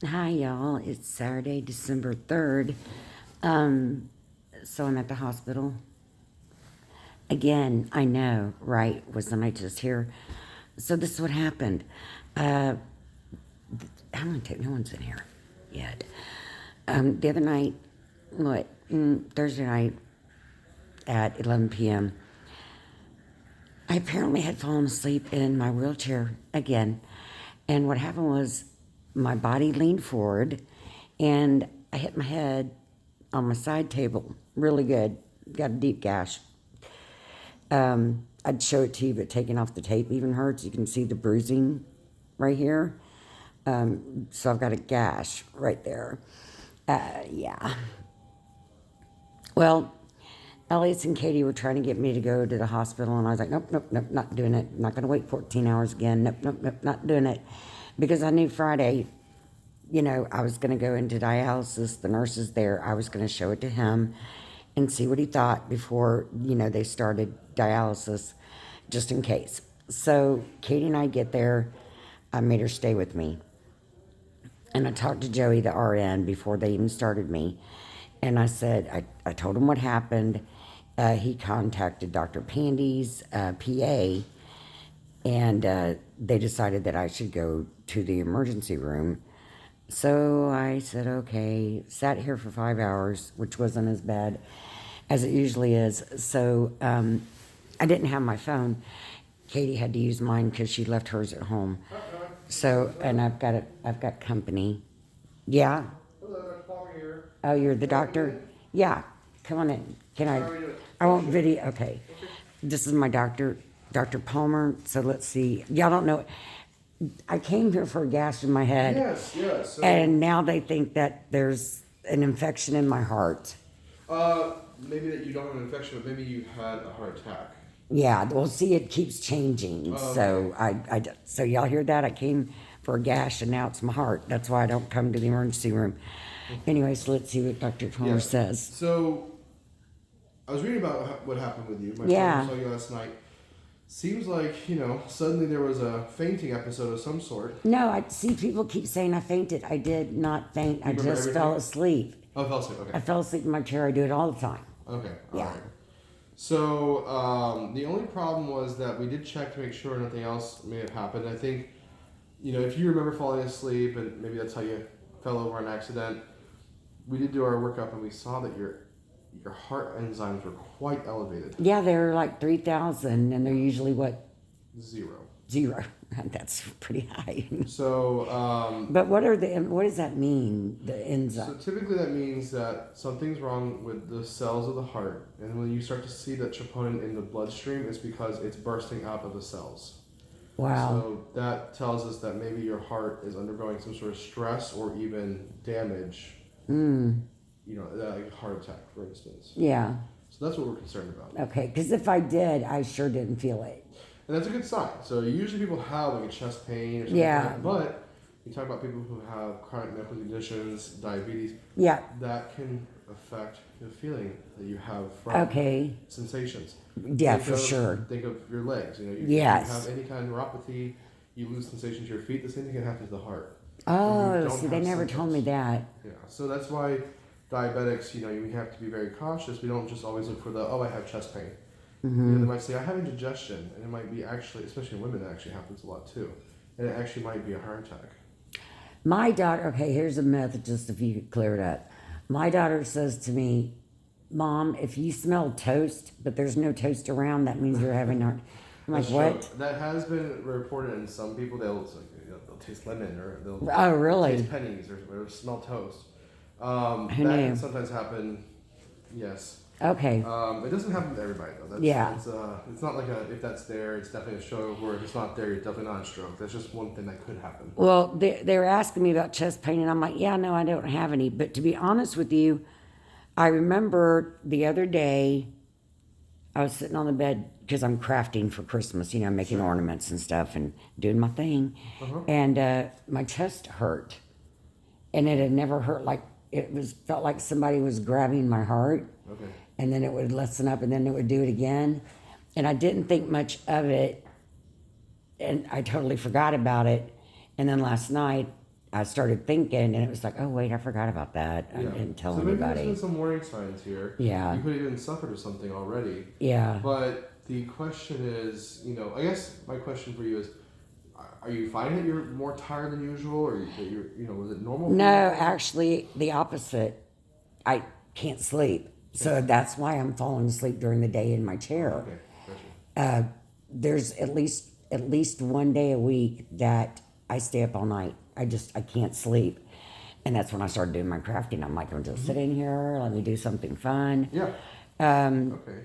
Hi, y'all. It's Saturday, December 3rd. So I'm at the hospital. Again, I know, right? Wasn't I just here? So this is what happened. Uh, I'm going to take, no one's in here yet. The other night, Thursday night at 11 p.m., I apparently had fallen asleep in my wheelchair again. And what happened was my body leaned forward and I hit my head on my side table really good. Got a deep gash. I'd show it to you, but taking off the tape even hurts. You can see the bruising right here. So I've got a gash right there. Yeah. Well, Elliot and Katie were trying to get me to go to the hospital, and I was like, nope, nope, nope, not doing it. I'm not going to wait 14 hours again. Nope, nope, nope, not doing it. Because I knew Friday, I was going to go into dialysis. The nurse is there. I was going to show it to him and see what he thought before, they started dialysis, just in case. So Katie and I get there. I made her stay with me. And I talked to Joey, the RN, before they even started me. And I said, I told him what happened. He contacted Dr. Pandy's PA, and they decided that I should go to the emergency room. So I said, okay, sat here for 5 hours, which wasn't as bad as it usually is. So I didn't have my phone. Katie had to use mine because she left hers at home. So, and I've got company. Yeah. Hello, Dr. Palmer here. Oh, you're the doctor? Yeah. Come on in. Can I? I won't video. Okay. This is my doctor, Dr. Palmer. So let's see. Y'all don't know. I came here for a gash in my head. Yes, yes. So, And now they think that there's an infection in my heart. maybe that you don't have an infection, but maybe you had a heart attack. Yeah, well, see, it keeps changing. Oh, So so y'all hear that? I came for a gash, and now it's my heart. That's why I don't come to the emergency room. Anyway, so let's see what Dr. Palmer says. So, I was reading about what happened with you. My Yeah. friend saw you last night. Seems like, suddenly there was a fainting episode of some sort. No, I see people keep saying I fainted. I did not faint. I just fell asleep. Oh, fell asleep, okay. I fell asleep in my chair. I do it all the time. Okay, Yeah. alright. So, the only problem was that we did check to make sure nothing else may have happened. I think, if you remember falling asleep, and maybe that's how you fell over on accident, we did do our workup and we saw that your heart enzymes were quite elevated. Yeah, they're like 3,000, and they're usually what? 0. 0. That's pretty high. So, But what does that mean? The enzyme? so typically that means that something's wrong with the cells of the heart, and when you start to see that troponin in the bloodstream, it's because it's bursting out of the cells. Wow. So that tells us that maybe your heart is undergoing some sort of stress or even damage. Like a heart attack, for instance. Yeah. So that's what we're concerned about. Okay, because if I did, I sure didn't feel it. And that's a good sign. So usually people have like a chest pain or something Yeah. like that. But you talk about people who have chronic medical conditions, diabetes. Yeah. That can affect the feeling that you have from sensations. Yeah, for sure. Think of your legs. Yes. You have any kind of neuropathy, you lose sensation to your feet. The same thing can happen to the heart. Oh, see, they never told me that. Yeah. So that's why diabetics, we have to be very cautious. We don't just always look for I have chest pain. They might say, I have indigestion, and it might be actually, especially in women, that actually happens a lot too. And it actually might be a heart attack. My daughter, okay, here's a myth, just if you could clear it up. My daughter says to me, Mom, if you smell toast, but there's no toast around, that means you're having heart. I'm like, what? True. That has been reported in some people. They'll taste lemon, or they'll taste pennies, or smell toast. That can sometimes happen, yes. Okay. It doesn't happen to everybody though. It's not like if that's there, it's definitely a stroke, or if it's not there, it's definitely not a stroke. That's just one thing that could happen. Well, they were asking me about chest pain, and I'm like, yeah, no, I don't have any. But to be honest with you, I remember the other day, I was sitting on the bed because I'm crafting for Christmas, making ornaments and stuff and doing my thing. And my chest hurt. And it had never hurt felt like somebody was grabbing my heart. Okay. And then it would lessen up, and then it would do it again. And I didn't think much of it, and I totally forgot about it. And then last night, I started thinking, and it was like, oh wait, I forgot about that. I Yeah. didn't tell So maybe there's anybody. been some warning signs here. Yeah. You could have even suffered with something already. Yeah. But the question is, I guess my question for you is, are you finding that you're more tired than usual, or that was it normal? For No, you? actually, the opposite. I can't sleep, so that's why I'm falling asleep during the day in my chair. Okay, gotcha. There's at least one day a week that I stay up all night. I can't sleep, and that's when I started doing my crafting. I'm like, I'm just sit in here, let me do something fun. Yeah. Okay.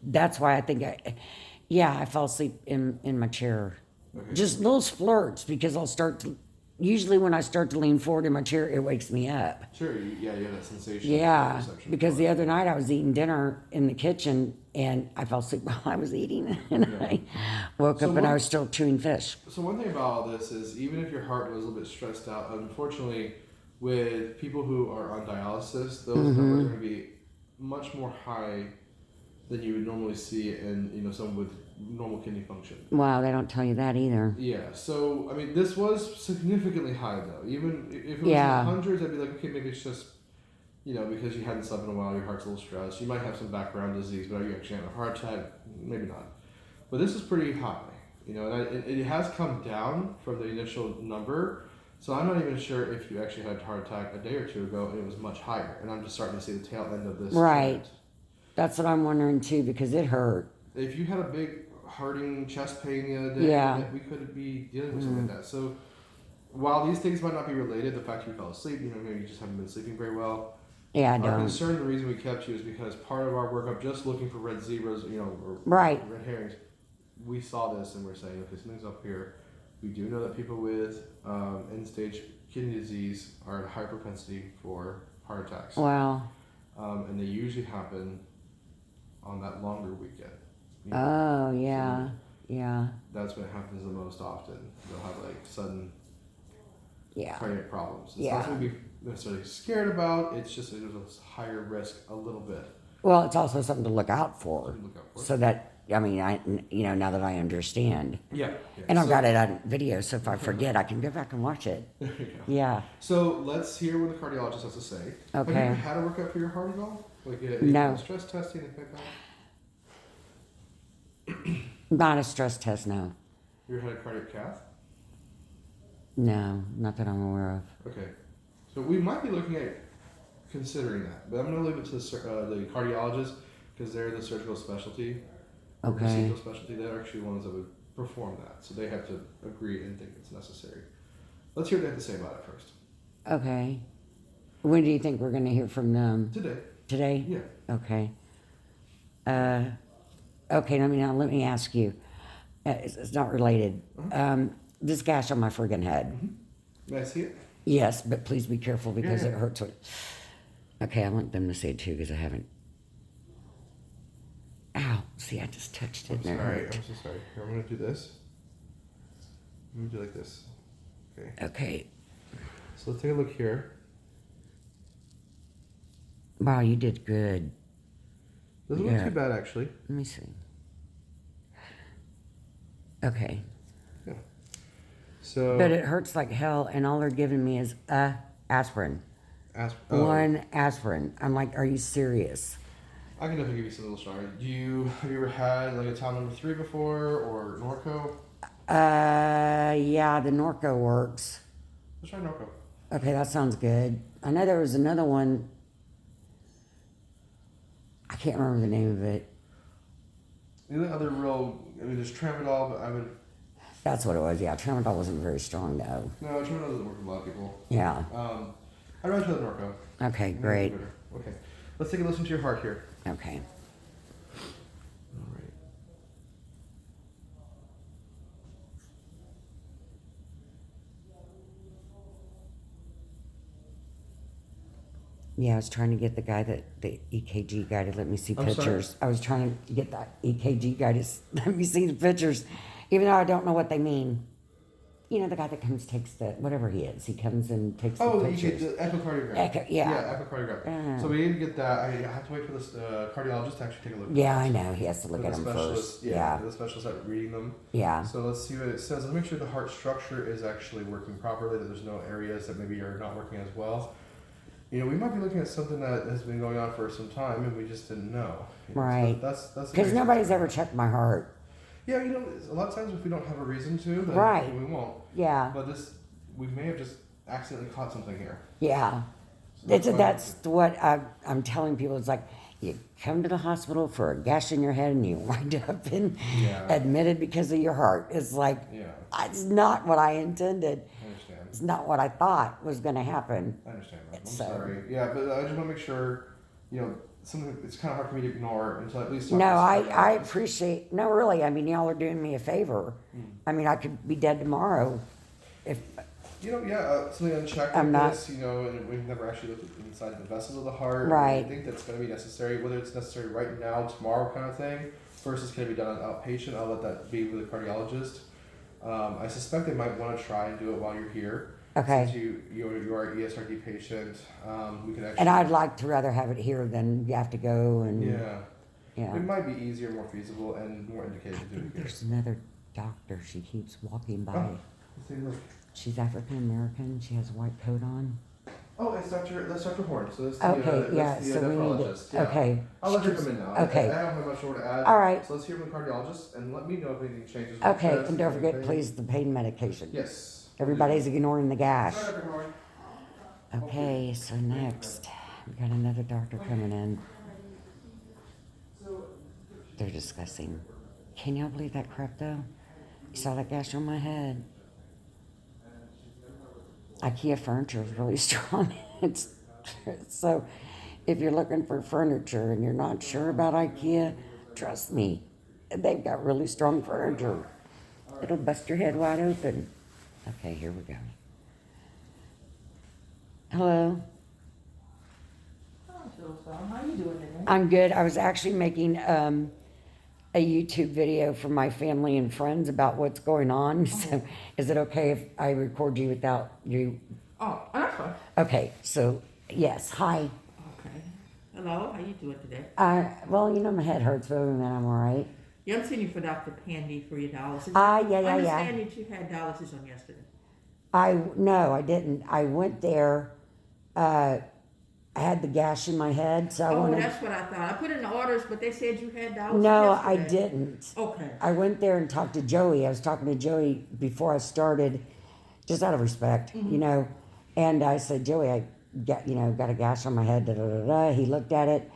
That's why I think I fall asleep in my chair. Okay. Just little splurts because usually when I start to lean forward in my chair, it wakes me up. Sure. You have that sensation. Yeah, Perception because of the it. other night I was eating dinner in the kitchen and I fell asleep while I was eating, and Yeah. I woke So up and I what- was still chewing fish. So one thing about all this is, even if your heart was a little bit stressed out, unfortunately, with people who are on dialysis, those numbers are going to be much more high than you would normally see in someone with normal kidney function. Wow, they don't tell you that either. Yeah. So I mean, this was significantly high though. Even if it was Yeah. in the hundreds, I'd be like, okay, maybe it's just because you hadn't slept in a while, your heart's a little stressed. You might have some background disease, but are you actually having a heart attack? Maybe not. But this is pretty high, and it has come down from the initial number. So I'm not even sure if you actually had a heart attack a day or two ago and it was much higher. And I'm just starting to see the tail end of this. Right. trend. That's what I'm wondering too, because it hurt. If you had a big hurting chest pain the other day, Yeah. we could be dealing with something like that. So while these things might not be related, the fact you fell asleep, maybe you just haven't been sleeping very well. Yeah, I Our don't. concern, the reason we kept you is because part of our workup, just looking for red zebras, or Right. red herrings, we saw this and we're saying, okay, something's up here. We do know that people with end-stage kidney disease are at a high propensity for heart attacks, Wow. and they usually happen on that longer weekend. Oh, yeah. Yeah. That's when it happens the most often. They'll have like sudden Yeah. cardiac problems. It's Yeah. not something to be necessarily scared about. It's just there's a higher risk a little bit. Well, it's also something to look out for. To look out for. So that, I mean, now that I understand. Yeah. And I've got it on video, so if I forget, I can go back and watch it. There you go. Yeah. So let's hear what the cardiologist has to say. Have you Okay. ever had a workup for your heart at all? Like No. stress testing, anything like that? Not a stress test, no. You ever had a cardiac cath? No, not that I'm aware of. Okay. So we might be looking at considering that, but I'm going to leave it to the cardiologist because they're the surgical specialty. Or Okay. procedural specialty. They're actually ones that would perform that, so they have to agree and think it's necessary. Let's hear what they have to say about it first. Okay. When do you think we're going to hear from them? Today. Today? Yeah. Okay. Okay, let me ask you. It's not related. This gash on my friggin' head. May I see it? Yes, but please be careful because Yeah. it hurts. Okay, I want them to see it too because I haven't. Ow! See, I just touched it I'm and it sorry. hurt. I'm so sorry. Here, I'm going to do this. I'm going to do like this. Okay. Okay. So let's take a look here. Wow, you did good. Doesn't Yeah. look too bad, actually. Let me see. Okay. Yeah. So. But it hurts like hell, and all they're giving me is aspirin. One aspirin. I'm like, are you serious? I can definitely give you some little story. Have you ever had like a Tylenol number 3 before or Norco? Yeah, the Norco works. Let's try Norco. Okay, that sounds good. I know there was another one. I can't remember the name of it. The only other there's Tramadol, but I would. That's what it was. Yeah, Tramadol wasn't very strong though. No, Tramadol doesn't work with a lot of people. Yeah. I'd rather try the Norco. Okay, great. Okay, let's take a listen to your heart here. Okay. All right. Yeah, I was trying to get the EKG guy to let me see I'm sorry? pictures. I was trying to get that EKG guy to let me see the pictures, even though I don't know what they mean. You know, the guy that comes takes the whatever he is. He comes and takes Oh, the you get pictures. the echocardiogram. Yeah. Yeah, echocardiogram. Uh, So we need to get that. I have to wait for this cardiologist to actually take a look at yeah, that. I know. He has to look For at the him specialist, first. yeah, the specialist at reading them. Yeah. So let's see what it says. Let's make sure the heart structure is actually working properly, that there's no areas that maybe are not working as well. You know, we might be looking at something that has been going on for some time and we just didn't know. You know, Right. So that's Because nobody's ever checked my heart. Yeah, you know, a lot of times if we don't have a reason to, then Right. we won't. Yeah. But we may have just accidentally caught something here. Yeah. So That's what I'm telling people. It's like you come to the hospital for a gash in your head and you wind up admitted because of your heart. It's like, it's not what I intended. I understand. It's not what I thought was going to happen. I understand, man. I'm sorry. Yeah, but I just want to make sure, you know, something it's kind of hard for me to ignore until at least. No, I appreciate. No, really. I mean, y'all are doing me a favor. I mean, I could be dead tomorrow if. You know, something unchecked I'm like not- this, you know, and we've never actually looked inside the vessels of the heart. Right. I think that's going to be necessary, whether it's necessary right now, tomorrow kind of thing, versus can it be done on outpatient. I'll let that be with a cardiologist. I suspect they might want to try and do it while you're here. Okay. Since you are an ESRD patient, we can actually. And I'd like to rather have it here than you have to go and. Yeah. Yeah. It might be easier, more feasible, and more indicated to do it here. There's another doctor. She keeps walking by. Oh, let's take a look. She's African American. She has a white coat on. Oh, that's Dr. Horn. So that's the, Okay, yeah. that's the So we need nephrologist. to. Yeah. Okay. I'll let her She's- come in now. Okay. I don't have much more to add. All right. So let's hear from the cardiologist and let me know if anything changes. with Okay, the test, and don't forget, anything. please, the pain medication. Yes. Everybody's ignoring the gash. Hi, Dr. Horn. Okay, so next, we got another doctor coming in. They're discussing. Can y'all believe that crap though? You saw that gash on my head. IKEA furniture is really strong. It's so if you're looking for furniture and you're not sure about IKEA, trust me, they've got really strong furniture. It'll bust your head wide open. Okay, here we go. Hello. How you doing today? I'm good. I was actually making a YouTube video for my family and friends about what's going on. So, is it okay if I record you without you? Oh, that's fine. Okay. So, yes. Hi. Okay. Hello, how you doing today? Well, you know, my head hurts, but other than that, I'm all right. Yeah, I'm sending you for Dr. Pandy for your dialysis. Yeah. I understand that you had dialysis on yesterday. No, I didn't. I went there. I had the gash in my head, so I wanted. That's what I thought. I put in the orders, but they said you had dialysis No, yesterday. I didn't. Okay. I went there and talked to Joey. I was talking to Joey before I started, just out of respect, you know. And I said, Joey, I got a gash on my head. Da, da, da, da. He looked at it,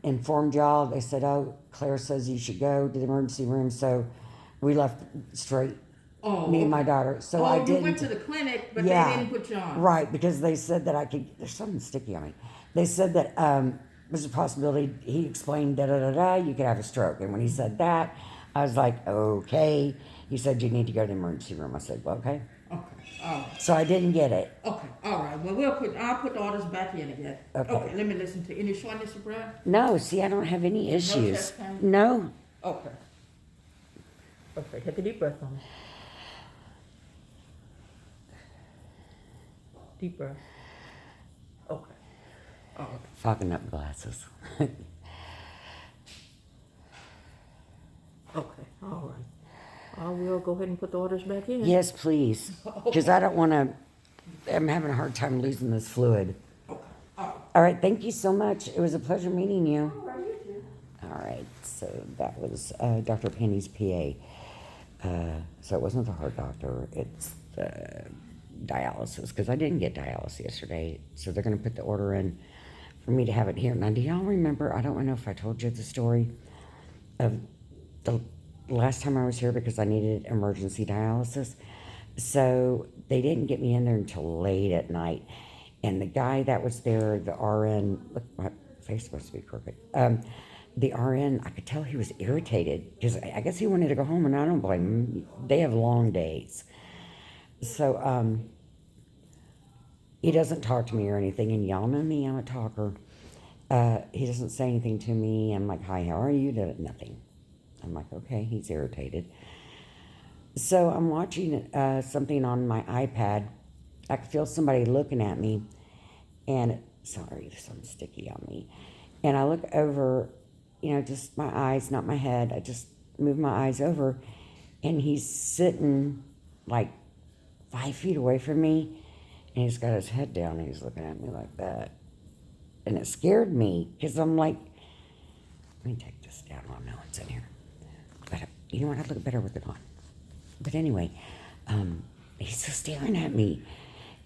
informed y'all. They said, oh, Claire says you should go to the emergency room. So we left straight, me and my daughter. So I didn't. You went to the clinic, but they didn't put you on. Right, because they said that I could. There's something sticky on me. They said that there's a possibility. He explained da da da da. You could have a stroke, and when he said that, I was like, okay. He said you need to go to the emergency room. I said, well, okay. Okay. All right. So I didn't get it. Okay. All right. Well, I'll put the orders back in again. Okay. Let me listen to any shortness of breath. No, see, I don't have any issues. chest pain? No. Okay. Okay. Take a deep breath on me. Deep breath. Okay. All right. Fogging up glasses. Okay, all right. I will go ahead and put the orders back in. Yes, please, because I don't want to. I'm having a hard time losing this fluid. Okay, all right. All right, thank you so much. It was a pleasure meeting you. All right, you too. All right, so that was Dr. Penny's PA. So it wasn't the heart doctor, it's the dialysis, because I didn't get dialysis yesterday. So they're going to put the order in for me to have it here. Now, do y'all remember, I don't know if I told you the story of the last time I was here because I needed emergency dialysis. So they didn't get me in there until late at night. And the guy that was there, the RN, look, my face supposed to be crooked. The RN, I could tell he was irritated because I guess he wanted to go home, and I don't blame him. They have long days. So he doesn't talk to me or anything, and y'all know me, I'm a talker. He doesn't say anything to me. I'm like, hi, how are you? Nothing. I'm like, okay, he's irritated. So I'm watching something on my iPad. I could feel somebody looking at me, and sorry, there's something sticky on me. And I look over, just my eyes, not my head. I just move my eyes over, and he's sitting like 5 feet away from me, and he's got his head down, and he's looking at me like that. And it scared me because I'm like, let me take this down while no one's in here. But you know what? I'd look better with it on. But anyway, he's just staring at me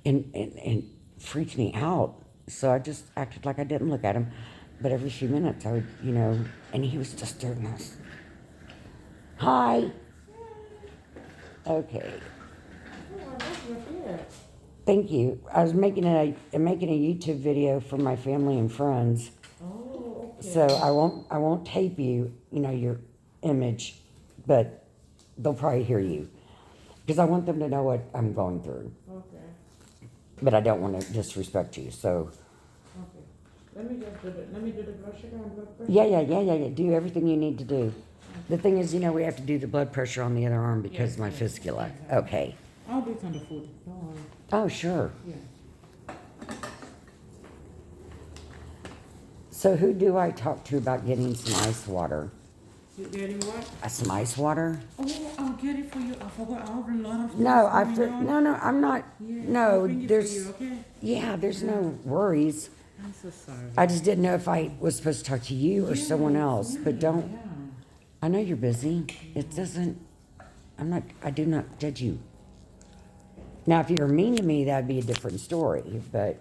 and freaked me out. So I just acted like I didn't look at him. But every few minutes I would, and he was just staring at us. Hi. Okay. Thank you. I was making a YouTube video for my family and friends. Oh, okay. So I won't tape you, your image, but they'll probably hear you. Because I want them to know what I'm going through. Okay. But I don't want to disrespect you, so. Okay. Let me do the blood sugar and blood pressure. Yeah. Do everything you need to do. The thing is, we have to do the blood pressure on the other arm because of my fistula. Exactly. Okay. I'll do it on the food. Don't worry. Oh, sure. Yeah. So who do I talk to about getting some ice water? You getting what? Some ice water? Oh, I'll get it for you. I forgot. I have a lot of things No, going on. no, I'm not. Yeah, I'll No, bring it there's. for you, okay? Yeah, there's no worries. I'm so sorry. I just didn't know if I was supposed to talk to you or someone else, but don't. Yeah. I know you're busy. It doesn't. I do not judge you. Now, if you were mean to me, that'd be a different story, but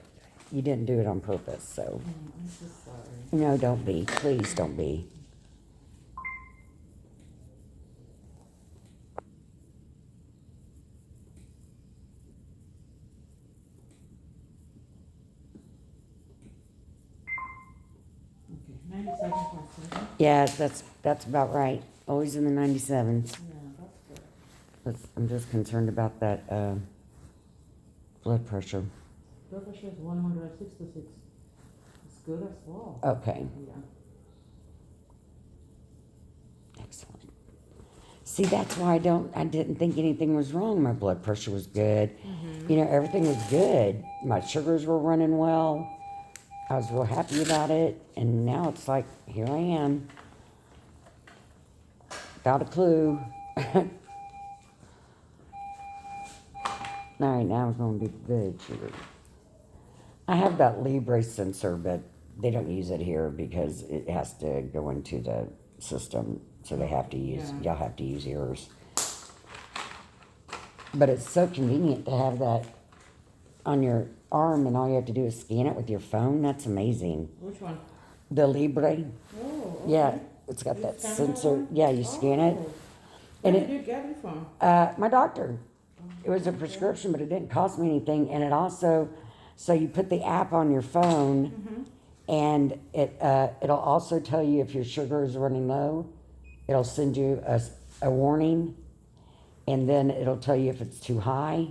you didn't do it on purpose, so. I'm so sorry. No, don't be. Please don't be. Okay, 97.7. Yeah, that's about right. Always in the 97s. Yeah, that's good. I'm just concerned about that blood pressure. Blood pressure is 166. It's good as well. Okay, Yeah. excellent. See, that's why I didn't think anything was wrong. My blood pressure was good. Everything was good. My sugars were running well. I was real happy about it. And now it's like, here I am. Without a clue. All right, now it's going to be good sugar. I have that Libre sensor, but they don't use it here because it has to go into the system. So they have to use, Yeah. y'all have to use yours. But it's so convenient to have that on your arm and all you have to do is scan it with your phone. That's amazing. Which one? The Libre, Oh, okay. yeah, it's got You that scan that sensor. one? Yeah, you scan it. Oh. And Where it- did you get it from? My doctor. It was a prescription, but it didn't cost me anything. And it also, so you put the app on your phone, and it'll also tell you if your sugar is running low. It'll send you a warning, and then it'll tell you if it's too high.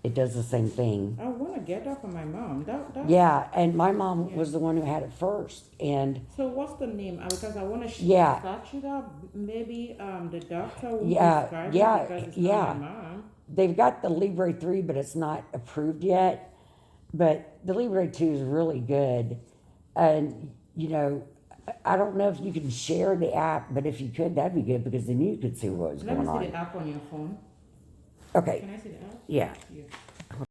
It does the same thing. I want to get that for my mom. That. Yeah, and my mom Yeah. was the one who had it first, and So what's the name? Because I want to Yeah. search it up. Maybe the doctor will Yeah, prescribe yeah, it because it's yeah. not my mom. they've got the Libre 3, but it's not approved yet. But the Libre 2 is really good. And, I don't know if you can share the app, but if you could, that'd be good because then you could see what was Let me going see on. the app on your phone. Okay, Can I see the app? yeah. Yeah.